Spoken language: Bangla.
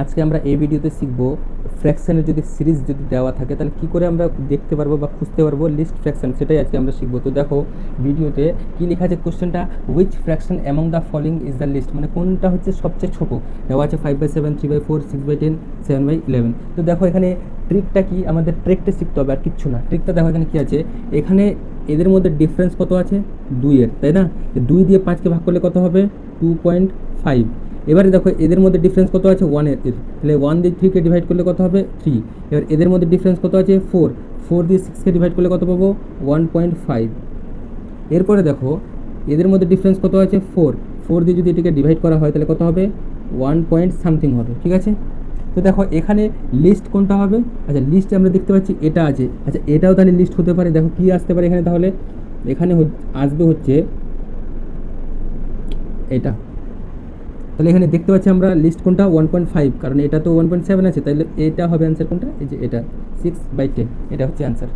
আজকে আমরা এই ভিডিওতে শিখব ফ্র্যাকশনের যদি সিরিজ যদি দেওয়া থাকে তাহলে কী করে আমরা দেখতে পারবো বা খুঁজতে পারবো লিস্ট ফ্র্যাকশন, সেটাই আজকে আমরা শিখবো। তো দেখো ভিডিওতে কী লেখা আছে কোশ্চেনটা, which fraction among the following is the least, মানে কোনটা হচ্ছে সবচেয়ে ছোটো। দেওয়া আছে 5/7, 3/4, 6/10, 7/11। তো দেখো এখানে ট্রিকটা কি, আমাদের ট্রিকটা শিখতে হবে আর কিচ্ছু না। ট্রিকটা দেখো এখানে কী আছে, এখানে এদের মধ্যে ডিফারেন্স কত আছে 2-এর, তাই না? 2 দিয়ে 5কে ভাগ করলে কত হবে 2.5। এবারে দেখো এদের মধ্যে ডিফারেন্স কত আছে 1-এর, তাহলে 1 দিয়ে 3কে ডিভাইড করলে কত হবে 3। এবার এদের মধ্যে ডিফারেন্স কত আছে 4 দিয়ে 6কে ডিভাইড করলে কত পাবো 1.5। এরপরে দেখো এদের মধ্যে ডিফারেন্স কত আছে 4 দিয়ে যদি এটাকে ডিভাইড করা হয় তাহলে কত হবে 1 পয়েন্ট সামথিং হবে, ঠিক আছে? তো দেখো এখানে লিস্ট কোনটা হবে, আচ্ছা লিস্টে আমরা দেখতে পাচ্ছি এটা আছে, আচ্ছা এটাও তাহলে লিস্ট হতে পারে। দেখো কী আসতে পারে এখানে, তাহলে এখানে আসবে হচ্ছে এটা। তাহলে এখানে দেখতে পাচ্ছি আমরা লিস্ট কোনটা 1.5, কারণ এটা তো 1.7 আছে, তাহলে এটা হবে অ্যান্সার কোনটা, এই যে এটা 6/10, এটা হচ্ছে অ্যান্সার।